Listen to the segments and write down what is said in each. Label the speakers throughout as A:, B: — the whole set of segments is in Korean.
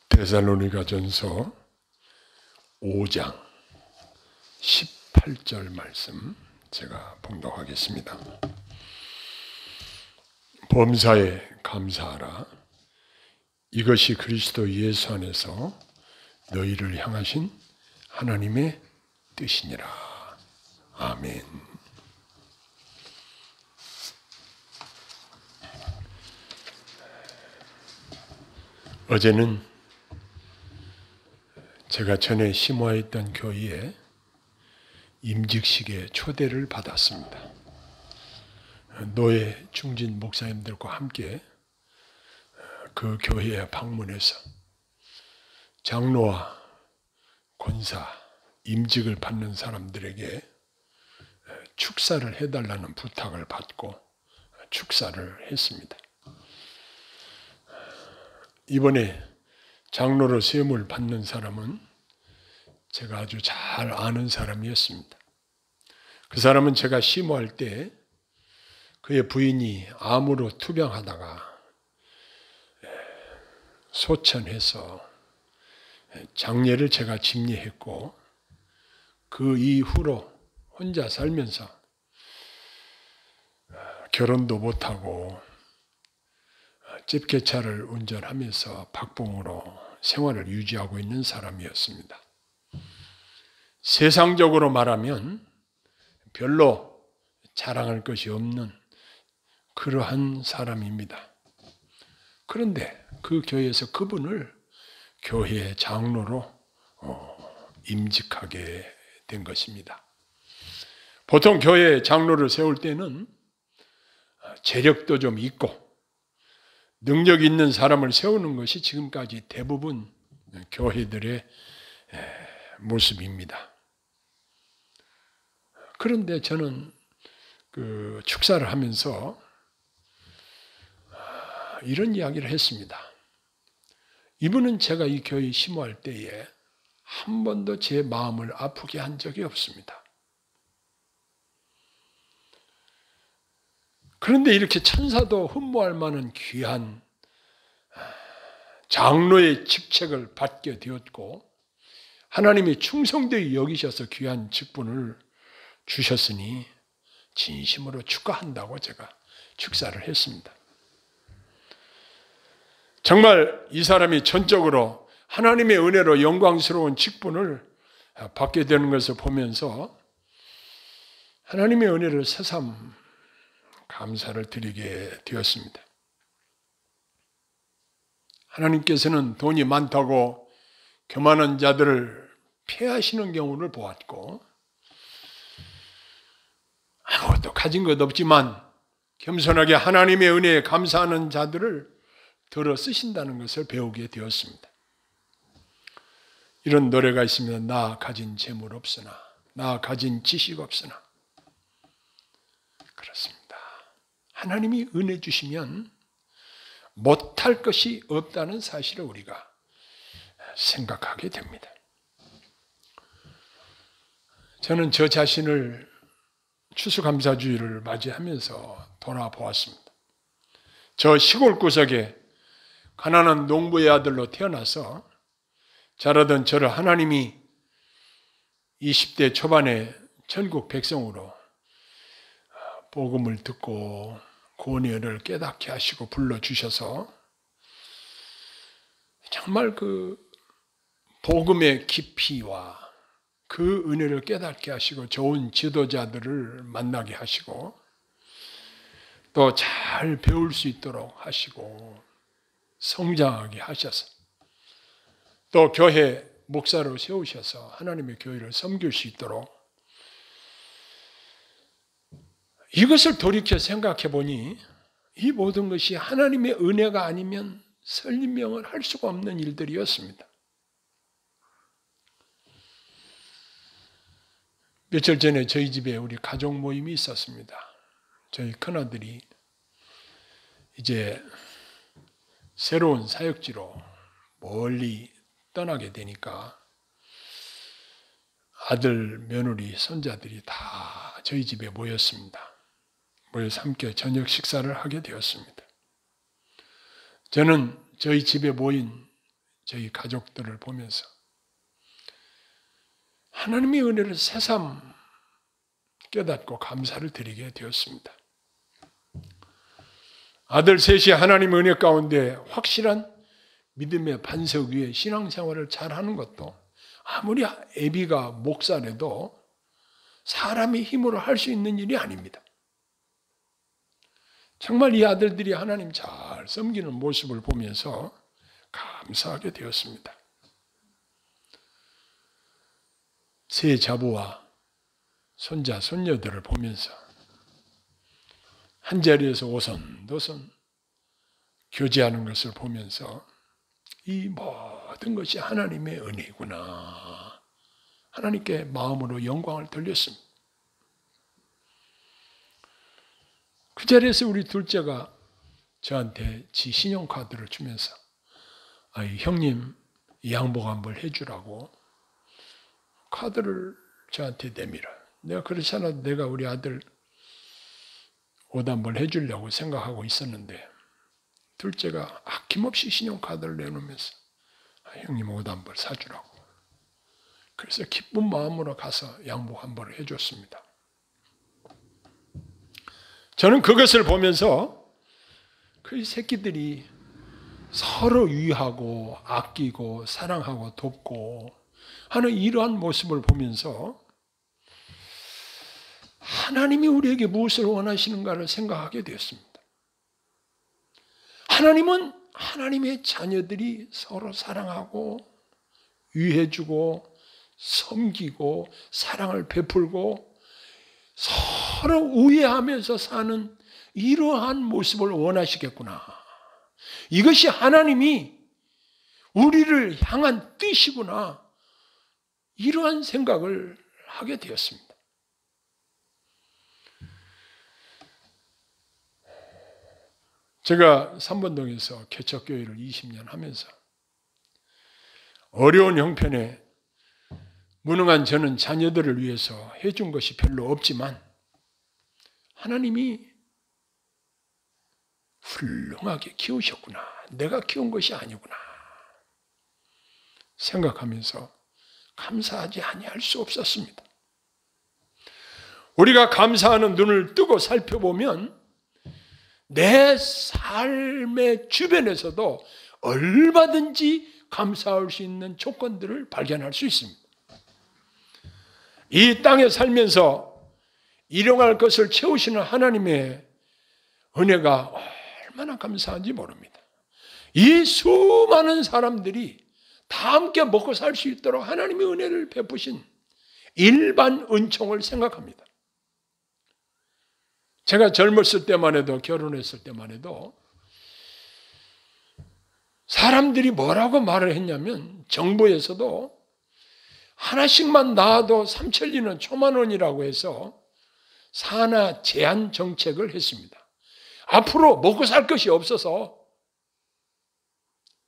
A: 데살로니가전서 5장 18절 말씀 제가 봉독하겠습니다. 범사에 감사하라. 이것이 그리스도 예수 안에서 너희를 향하신 하나님의 뜻이니라. 아멘. 어제는 제가 전에 심화했던 교회에 임직식에 초대를 받았습니다. 노예 중진 목사님들과 함께 그 교회에 방문해서 장로와 권사, 임직을 받는 사람들에게 축사를 해달라는 부탁을 받고 축사를 했습니다. 이번에 장로로 세움을 받는 사람은 제가 아주 잘 아는 사람이었습니다. 그 사람은 제가 심호할 때 그의 부인이 암으로 투병하다가 소천해서 장례를 제가 집례했고 그 이후로 혼자 살면서 결혼도 못하고 집게차를 운전하면서 박봉으로 생활을 유지하고 있는 사람이었습니다. 세상적으로 말하면 별로 자랑할 것이 없는 그러한 사람입니다. 그런데 그 교회에서 그분을 교회 장로로 임직하게 된 것입니다. 보통 교회 장로를 세울 때는 재력도 좀 있고 능력 있는 사람을 세우는 것이 지금까지 대부분 교회들의 모습입니다. 그런데 저는 그 축사를 하면서 이런 이야기를 했습니다. 이분은 제가 이 교회 심호할 때에 한 번도 제 마음을 아프게 한 적이 없습니다. 그런데 이렇게 천사도 흠모할 만한 귀한 장로의 직책을 받게 되었고 하나님이 충성되게 여기셔서 귀한 직분을 주셨으니 진심으로 축하한다고 제가 축사를 했습니다. 정말 이 사람이 전적으로 하나님의 은혜로 영광스러운 직분을 받게 되는 것을 보면서 하나님의 은혜를 새삼 감사를 드리게 되었습니다. 하나님께서는 돈이 많다고 교만한 자들을 폐하시는 경우를 보았고 아무것도 가진 것 없지만 겸손하게 하나님의 은혜에 감사하는 자들을 들어 쓰신다는 것을 배우게 되었습니다. 이런 노래가 있습니다. 나 가진 재물 없으나 나 가진 지식 없으나 그렇습니다. 하나님이 은혜 주시면 못할 것이 없다는 사실을 우리가 생각하게 됩니다. 저는 저 자신을 추수감사주의를 맞이하면서 돌아보았습니다. 저 시골 구석에 가난한 농부의 아들로 태어나서 자라던 저를 하나님이 20대 초반에 전국 백성으로 복음을 듣고 구원의 은혜를 깨닫게 하시고 불러주셔서 정말 그 복음의 깊이와 그 은혜를 깨닫게 하시고 좋은 지도자들을 만나게 하시고 또 잘 배울 수 있도록 하시고 성장하게 하셔서 또 교회 목사로 세우셔서 하나님의 교회를 섬길 수 있도록 이것을 돌이켜 생각해 보니 이 모든 것이 하나님의 은혜가 아니면 설명을 할 수가 없는 일들이었습니다. 며칠 전에 저희 집에 우리 가족 모임이 있었습니다. 저희 큰아들이 이제 새로운 사역지로 멀리 떠나게 되니까 아들, 며느리, 손자들이 다 저희 집에 모였습니다. 모여서 함께 저녁 식사를 하게 되었습니다. 저는 저희 집에 모인 저희 가족들을 보면서 하나님의 은혜를 새삼 깨닫고 감사를 드리게 되었습니다. 아들 셋이 하나님의 은혜 가운데 확실한 믿음의 반석 위에 신앙생활을 잘하는 것도 아무리 애비가 목사라도 사람의 힘으로 할 수 있는 일이 아닙니다. 정말 이 아들들이 하나님 잘 섬기는 모습을 보면서 감사하게 되었습니다. 새 자부와 손자, 손녀들을 보면서 한자리에서 오손도손 교제하는 것을 보면서 이 모든 것이 하나님의 은혜구나. 하나님께 마음으로 영광을 돌렸습니다. 그 자리에서 우리 둘째가 저한테 지 신용카드를 주면서 형님 이 양복 한번 해주라고 카드를 저한테 내밀어. 내가 그렇지 않아도 내가 우리 아들 옷 한번 해주려고 생각하고 있었는데 둘째가 아낌없이 신용카드를 내놓으면서 형님 옷 한벌 사주라고. 그래서 기쁜 마음으로 가서 양복 한 벌을 해줬습니다. 저는 그것을 보면서 그 새끼들이 서로 위하고 아끼고 사랑하고 돕고 하는 이러한 모습을 보면서 하나님이 우리에게 무엇을 원하시는가를 생각하게 되었습니다. 하나님은 하나님의 자녀들이 서로 사랑하고 위해주고 섬기고 사랑을 베풀고 서로 우애하면서 사는 이러한 모습을 원하시겠구나. 이것이 하나님이 우리를 향한 뜻이구나. 이러한 생각을 하게 되었습니다. 제가 삼번동에서 개척교회를 20년 하면서 어려운 형편에 무능한 저는 자녀들을 위해서 해준 것이 별로 없지만 하나님이 훌륭하게 키우셨구나. 내가 키운 것이 아니구나. 생각하면서 감사하지 아니할 수 없었습니다. 우리가 감사하는 눈을 뜨고 살펴보면 내 삶의 주변에서도 얼마든지 감사할 수 있는 조건들을 발견할 수 있습니다. 이 땅에 살면서 일용할 것을 채우시는 하나님의 은혜가 얼마나 감사한지 모릅니다. 이 수많은 사람들이 다 함께 먹고 살 수 있도록 하나님의 은혜를 베푸신 일반 은총을 생각합니다. 제가 젊었을 때만 해도 결혼했을 때만 해도 사람들이 뭐라고 말을 했냐면 정부에서도 하나씩만 낳아도 삼천리는 초만원이라고 해서 산하 제한 정책을 했습니다. 앞으로 먹고 살 것이 없어서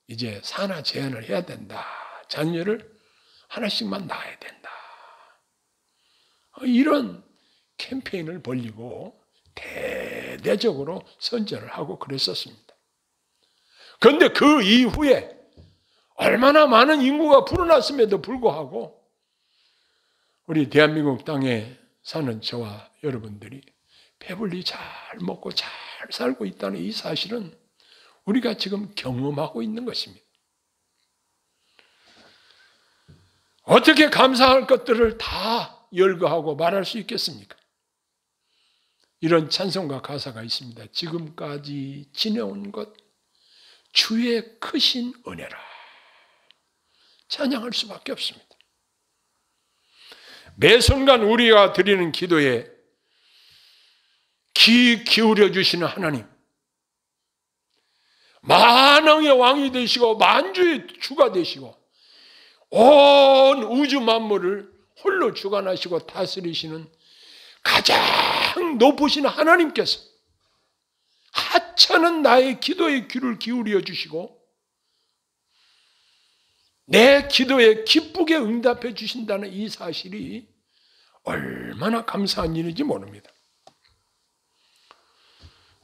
A: 이제 산하 제한을 해야 된다. 자녀를 하나씩만 낳아야 된다. 이런 캠페인을 벌이고 대대적으로 선전을 하고 그랬었습니다. 그런데 그 이후에 얼마나 많은 인구가 불어났음에도 불구하고 우리 대한민국 땅에 사는 저와 여러분들이 배불리 잘 먹고 잘 살고 있다는 이 사실은 우리가 지금 경험하고 있는 것입니다. 어떻게 감사할 것들을 다 열거하고 말할 수 있겠습니까? 이런 찬송가 가사가 있습니다. 지금까지 지내온 것 주의 크신 은혜라. 찬양할 수밖에 없습니다. 매 순간 우리가 드리는 기도에 귀 기울여 주시는 하나님, 만왕의 왕이 되시고 만주의 주가 되시고 온 우주 만물을 홀로 주관하시고 다스리시는 가장 높으신 하나님께서 하찮은 나의 기도에 귀를 기울여 주시고 내 기도에 기쁘게 응답해 주신다는 이 사실이 얼마나 감사한 일인지 모릅니다.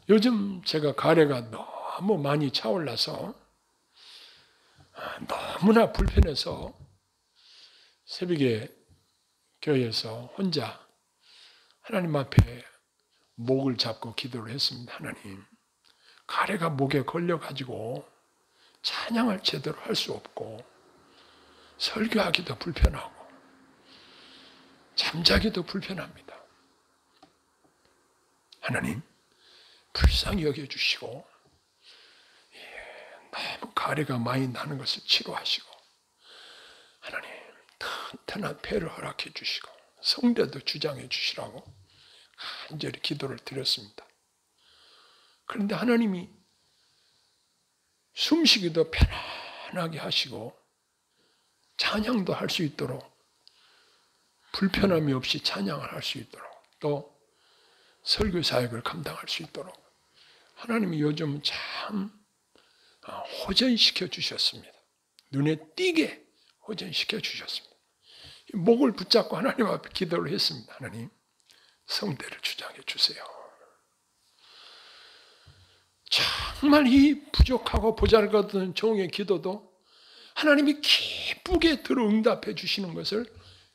A: 요즘 제가 가래가 너무 많이 차올라서 너무나 불편해서 새벽에 교회에서 혼자 하나님 앞에 목을 잡고 기도를 했습니다. 하나님, 가래가 목에 걸려가지고 찬양을 제대로 할 수 없고 설교하기도 불편하고 잠자기도 불편합니다. 하나님, 불쌍히 여겨주시고 너무 가래가 많이 나는 것을 치료하시고 하나님, 튼튼한 폐를 허락해 주시고 성대도 주장해 주시라고 간절히 기도를 드렸습니다. 그런데 하나님이 숨쉬기도 편안하게 하시고 찬양도 할 수 있도록 불편함이 없이 찬양을 할 수 있도록 또 설교 사역을 감당할 수 있도록 하나님이 요즘 참 호전시켜 주셨습니다. 눈에 띄게 호전시켜 주셨습니다. 목을 붙잡고 하나님 앞에 기도를 했습니다. 하나님, 성대를 주장해 주세요. 정말 이 부족하고 보잘것없는 종의 기도도 하나님이 기쁘게 들어 응답해 주시는 것을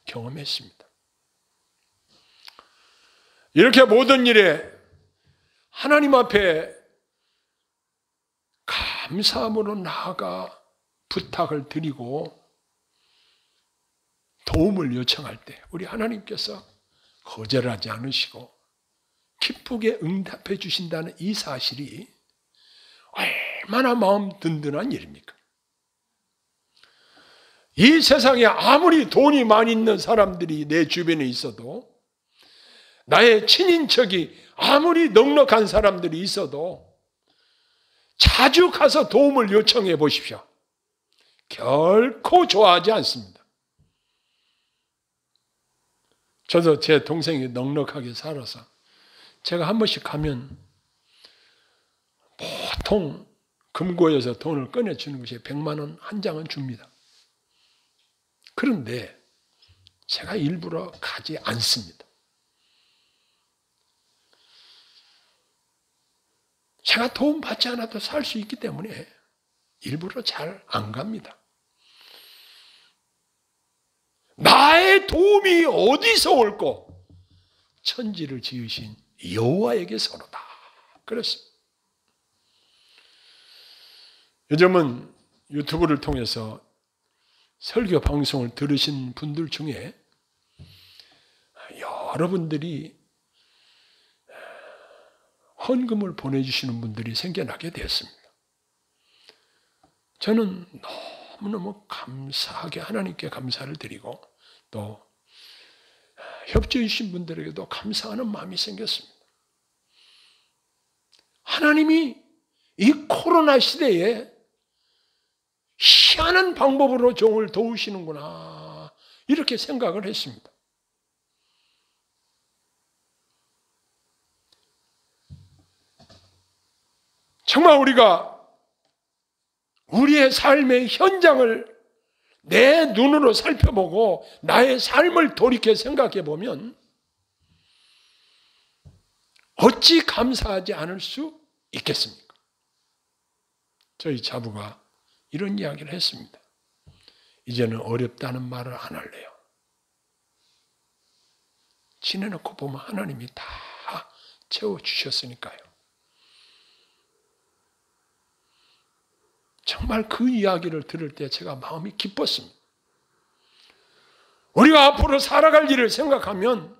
A: 경험했습니다. 이렇게 모든 일에 하나님 앞에 감사함으로 나아가 부탁을 드리고 도움을 요청할 때 우리 하나님께서 거절하지 않으시고 기쁘게 응답해 주신다는 이 사실이 얼마나 마음 든든한 일입니까? 이 세상에 아무리 돈이 많이 있는 사람들이 내 주변에 있어도 나의 친인척이 아무리 넉넉한 사람들이 있어도 자주 가서 도움을 요청해 보십시오. 결코 좋아하지 않습니다. 저도 제 동생이 넉넉하게 살아서 제가 한 번씩 가면 보통 금고에서 돈을 꺼내주는 것이 100만 원 한 장은 줍니다. 그런데 제가 일부러 가지 않습니다. 제가 도움 받지 않아도 살 수 있기 때문에 일부러 잘 안 갑니다. 나의 도움이 어디서 올꼬? 천지를 지으신 여호와에게서로다. 그렇습니다. 요즘은 유튜브를 통해서 설교 방송을 들으신 분들 중에 여러분들이 헌금을 보내주시는 분들이 생겨나게 되었습니다. 저는 너무너무 감사하게 하나님께 감사를 드리고 또 협조해 주신 분들에게도 감사하는 마음이 생겼습니다. 하나님이 이 코로나 시대에 희한한 방법으로 종을 도우시는구나 이렇게 생각을 했습니다. 정말 우리가 우리의 삶의 현장을 내 눈으로 살펴보고 나의 삶을 돌이켜 생각해 보면 어찌 감사하지 않을 수 있겠습니까? 저희 자부가 이런 이야기를 했습니다. 이제는 어렵다는 말을 안 할래요. 지내놓고 보면 하나님이 다 채워주셨으니까요. 정말 그 이야기를 들을 때 제가 마음이 기뻤습니다. 우리가 앞으로 살아갈 일을 생각하면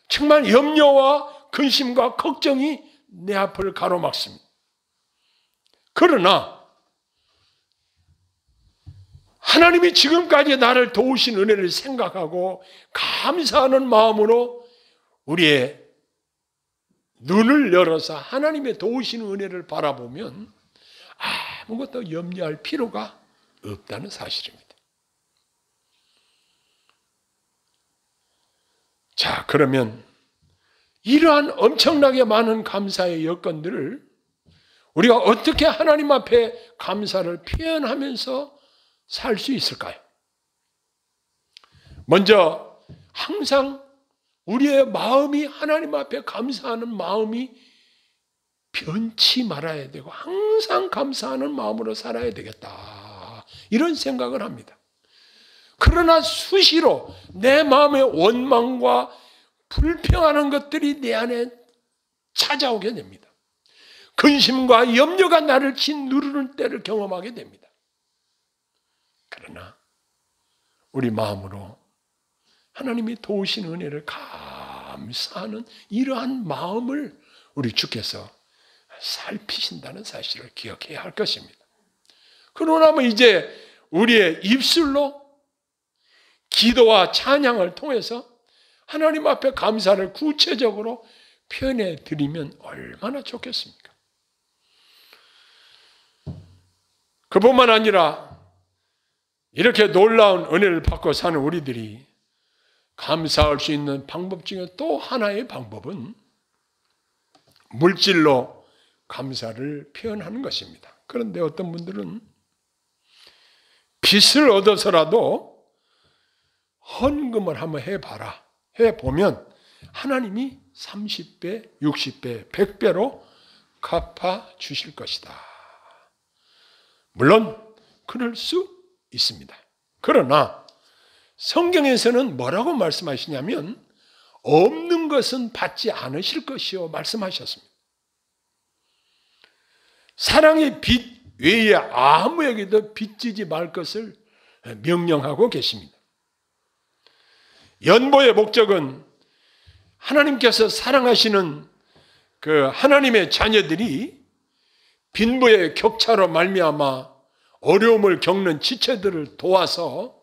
A: 정말 염려와 근심과 걱정이 내 앞을 가로막습니다. 그러나 하나님이 지금까지 나를 도우신 은혜를 생각하고 감사하는 마음으로 우리의 눈을 열어서 하나님의 도우신 은혜를 바라보면 아무것도 염려할 필요가 없다는 사실입니다. 자, 그러면 이러한 엄청나게 많은 감사의 여건들을 우리가 어떻게 하나님 앞에 감사를 표현하면서 살 수 있을까요? 먼저 항상 우리의 마음이 하나님 앞에 감사하는 마음이 변치 말아야 되고 항상 감사하는 마음으로 살아야 되겠다. 이런 생각을 합니다. 그러나 수시로 내 마음의 원망과 불평하는 것들이 내 안에 찾아오게 됩니다. 근심과 염려가 나를 짓누르는 때를 경험하게 됩니다. 그러나 우리 마음으로 하나님이 도우신 은혜를 감사하는 이러한 마음을 우리 주께서 살피신다는 사실을 기억해야 할 것입니다. 그러고 나면 이제 우리의 입술로 기도와 찬양을 통해서 하나님 앞에 감사를 구체적으로 표현해 드리면 얼마나 좋겠습니까? 그뿐만 아니라 이렇게 놀라운 은혜를 받고 사는 우리들이 감사할 수 있는 방법 중에 또 하나의 방법은 물질로 감사를 표현하는 것입니다. 그런데 어떤 분들은 빚을 얻어서라도 헌금을 한번 해봐라. 해보면 하나님이 30배, 60배, 100배로 갚아주실 것이다. 물론 그럴 수 있습니다. 그러나 성경에서는 뭐라고 말씀하시냐면 없는 것은 받지 않으실 것이요 말씀하셨습니다. 사랑의 빚 외에 아무에게도 빚지지 말 것을 명령하고 계십니다. 연보의 목적은 하나님께서 사랑하시는 그 하나님의 자녀들이 빈부의 격차로 말미암아 어려움을 겪는 지체들을 도와서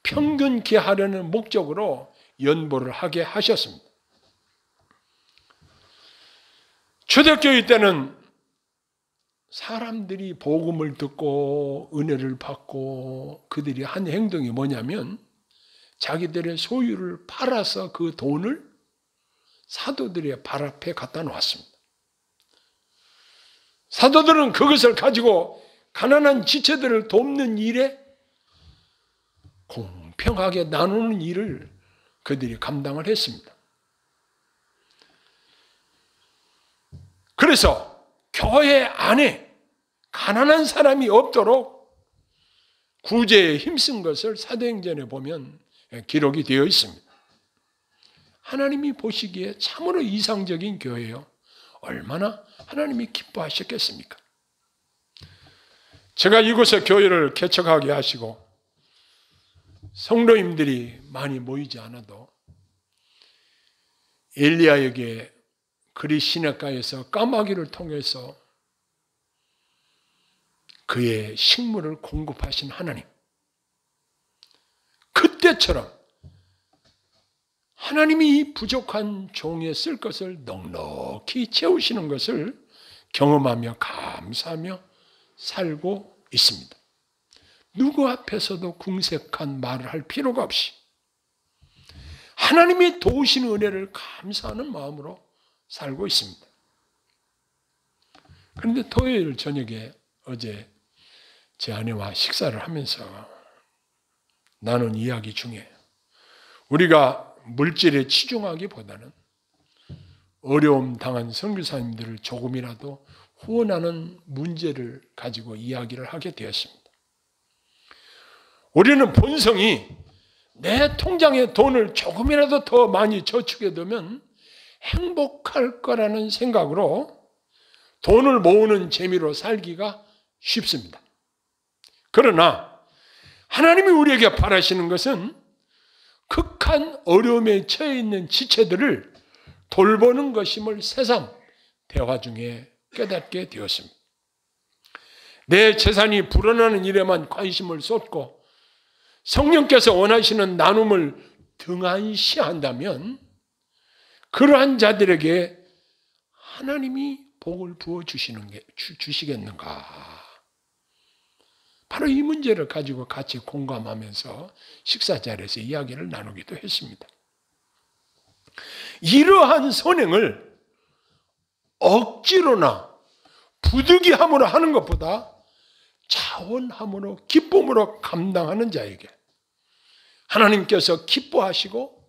A: 평균케 하려는 목적으로 연보를 하게 하셨습니다. 초대교회 때는 사람들이 복음을 듣고 은혜를 받고 그들이 한 행동이 뭐냐면 자기들의 소유를 팔아서 그 돈을 사도들의 발 앞에 갖다 놓았습니다. 사도들은 그것을 가지고 가난한 지체들을 돕는 일에 공평하게 나누는 일을 그들이 감당을 했습니다. 그래서 교회 안에 가난한 사람이 없도록 구제에 힘쓴 것을 사도행전에 보면 기록이 되어 있습니다. 하나님이 보시기에 참으로 이상적인 교회요. 얼마나 하나님이 기뻐하셨겠습니까? 제가 이곳에 교회를 개척하게 하시고 성도님들이 많이 모이지 않아도 엘리야에게 그리 시냇가에서 까마귀를 통해서 그의 식물을 공급하신 하나님, 그때처럼 하나님이 부족한 종에 쓸 것을 넉넉히 채우시는 것을 경험하며 감사하며 살고 있습니다. 누구 앞에서도 궁색한 말을 할 필요가 없이 하나님이 도우시는 은혜를 감사하는 마음으로 살고 있습니다. 그런데 토요일 저녁에 어제 제 아내와 식사를 하면서 나눈 이야기 중에 우리가 물질에 치중하기보다는 어려움 당한 선교사님들을 조금이라도 후원하는 문제를 가지고 이야기를 하게 되었습니다. 우리는 본성이 내 통장에 돈을 조금이라도 더 많이 저축해 두면 행복할 거라는 생각으로 돈을 모으는 재미로 살기가 쉽습니다. 그러나 하나님이 우리에게 바라시는 것은 극한 어려움에 처해 있는 지체들을 돌보는 것임을 새삼 대화 중에 깨닫게 되었습니다. 내 재산이 불어나는 일에만 관심을 쏟고 성령께서 원하시는 나눔을 등한시한다면 그러한 자들에게 하나님이 복을 주시겠는가? 바로 이 문제를 가지고 같이 공감하면서 식사 자리에서 이야기를 나누기도 했습니다. 이러한 선행을 억지로나 부득이함으로 하는 것보다 자원함으로 기쁨으로 감당하는 자에게 하나님께서 기뻐하시고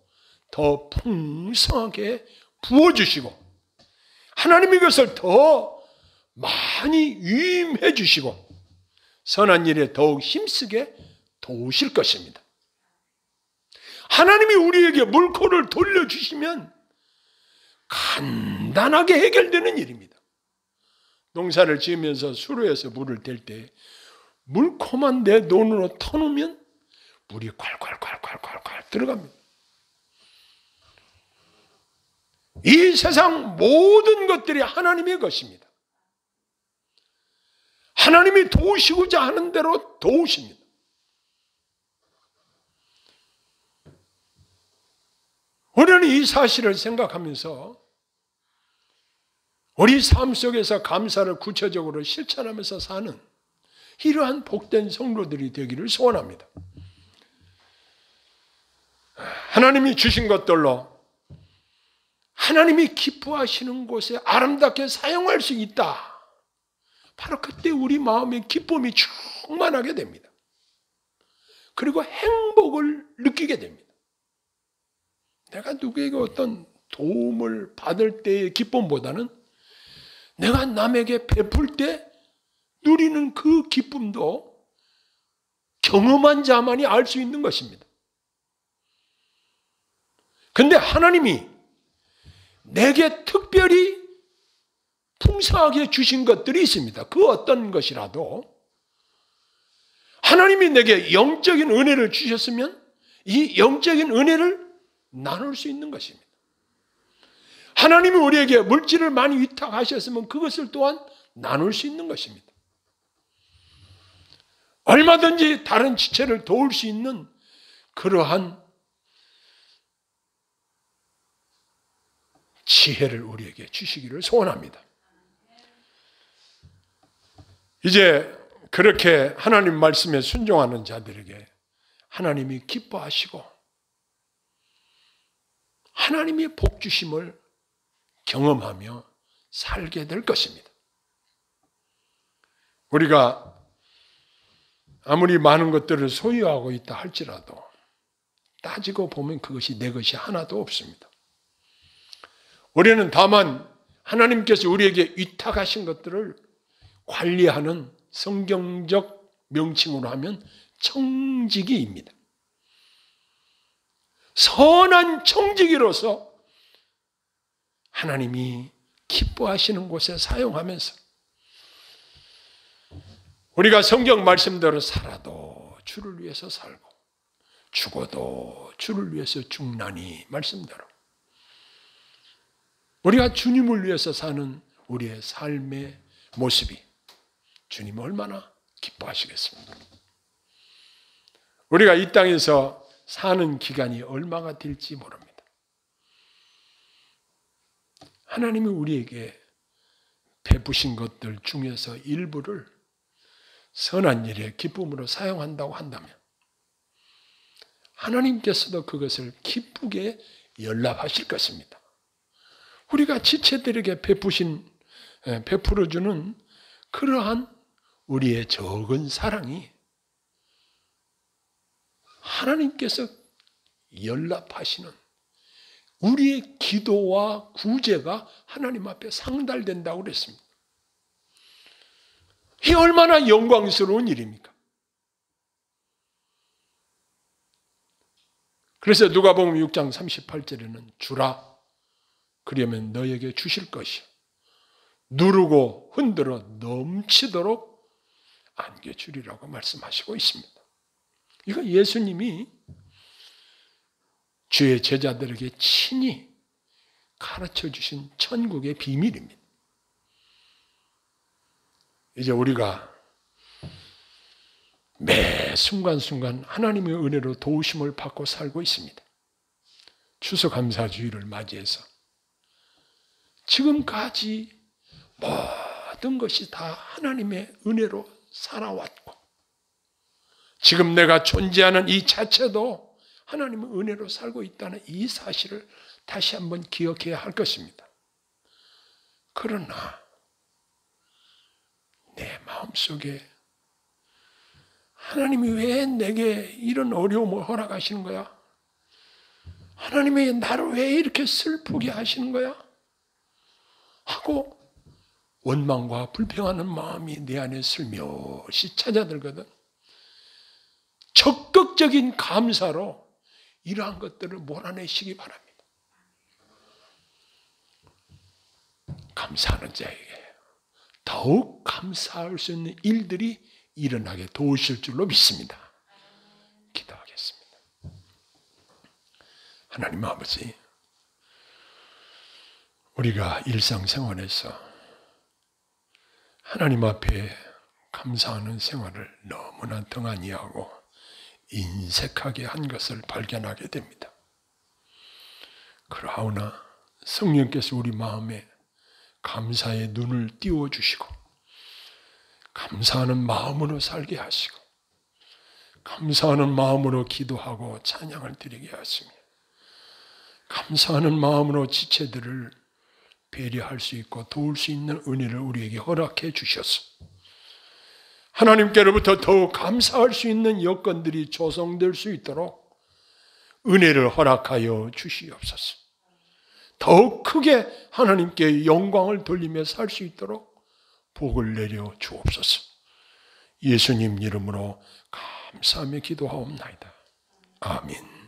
A: 더 풍성하게 부어주시고 하나님이 그것을 더 많이 위임해 주시고 선한 일에 더욱 힘쓰게 도우실 것입니다. 하나님이 우리에게 물꼬를 돌려주시면 간단하게 해결되는 일입니다. 농사를 지으면서 수로에서 물을 댈 때 물코만 내 눈으로 터놓으면 물이 콸콸콸콸콸콸 들어갑니다. 이 세상 모든 것들이 하나님의 것입니다. 하나님이 도우시고자 하는 대로 도우십니다. 우리는 이 사실을 생각하면서 우리 삶 속에서 감사를 구체적으로 실천하면서 사는 이러한 복된 성도들이 되기를 소원합니다. 하나님이 주신 것들로 하나님이 기뻐하시는 곳에 아름답게 사용할 수 있다. 바로 그때 우리 마음에 기쁨이 충만하게 됩니다. 그리고 행복을 느끼게 됩니다. 내가 누구에게 어떤 도움을 받을 때의 기쁨보다는 내가 남에게 베풀 때 누리는 그 기쁨도 경험한 자만이 알 수 있는 것입니다. 근데 하나님이 내게 특별히 풍성하게 주신 것들이 있습니다. 그 어떤 것이라도 하나님이 내게 영적인 은혜를 주셨으면 이 영적인 은혜를 나눌 수 있는 것입니다. 하나님이 우리에게 물질을 많이 위탁하셨으면 그것을 또한 나눌 수 있는 것입니다. 얼마든지 다른 지체를 도울 수 있는 그러한 지혜를 우리에게 주시기를 소원합니다. 이제 그렇게 하나님 말씀에 순종하는 자들에게 하나님이 기뻐하시고 하나님의 복 주심을 경험하며 살게 될 것입니다. 우리가 아무리 많은 것들을 소유하고 있다 할지라도 따지고 보면 그것이 내 것이 하나도 없습니다. 우리는 다만 하나님께서 우리에게 위탁하신 것들을 관리하는 성경적 명칭으로 하면 청지기입니다. 선한 청지기로서 하나님이 기뻐하시는 곳에 사용하면서 우리가 성경 말씀대로 살아도 주를 위해서 살고 죽어도 주를 위해서 죽나니 말씀대로 우리가 주님을 위해서 사는 우리의 삶의 모습이 주님을 얼마나 기뻐하시겠습니까? 우리가 이 땅에서 사는 기간이 얼마가 될지 모릅니다. 하나님이 우리에게 베푸신 것들 중에서 일부를 선한 일에 기쁨으로 사용한다고 한다면 하나님께서도 그것을 기쁘게 연락하실 것입니다. 우리가 지체들에게 베풀어주는 그러한 우리의 적은 사랑이 하나님께서 연락하시는 우리의 기도와 구제가 하나님 앞에 상달된다고 그랬습니다. 이 얼마나 영광스러운 일입니까? 그래서 누가복음 6장 38절에는 주라 그러면 너에게 주실 것이요 누르고 흔들어 넘치도록 안겨주리라고 말씀하시고 있습니다. 이거 예수님이 주의 제자들에게 친히 가르쳐 주신 천국의 비밀입니다. 이제 우리가 매 순간순간 하나님의 은혜로 도우심을 받고 살고 있습니다. 추수감사주의를 맞이해서 지금까지 모든 것이 다 하나님의 은혜로 살아왔고 지금 내가 존재하는 이 자체도 하나님의 은혜로 살고 있다는 이 사실을 다시 한번 기억해야 할 것입니다. 그러나 내 마음속에 하나님이 왜 내게 이런 어려움을 허락하시는 거야? 하나님이 나를 왜 이렇게 슬프게 하시는 거야? 하고 원망과 불평하는 마음이 내 안에 슬며시 찾아들거든. 적극적인 감사로 이러한 것들을 몰아내시기 바랍니다. 감사하는 자에게 더욱 감사할 수 있는 일들이 일어나게 도우실 줄로 믿습니다. 기도하겠습니다. 하나님 아버지, 우리가 일상생활에서 하나님 앞에 감사하는 생활을 너무나 등한히 하고 인색하게 한 것을 발견하게 됩니다. 그러하오나 성령께서 우리 마음에 감사의 눈을 띄워주시고 감사하는 마음으로 살게 하시고 감사하는 마음으로 기도하고 찬양을 드리게 하시며 감사하는 마음으로 지체들을 배려할 수 있고 도울 수 있는 은혜를 우리에게 허락해 주셔서 하나님께로부터 더욱 감사할 수 있는 여건들이 조성될 수 있도록 은혜를 허락하여 주시옵소서. 더욱 크게 하나님께 영광을 돌리며 살 수 있도록 복을 내려 주옵소서. 예수님 이름으로 감사하며 기도하옵나이다. 아멘.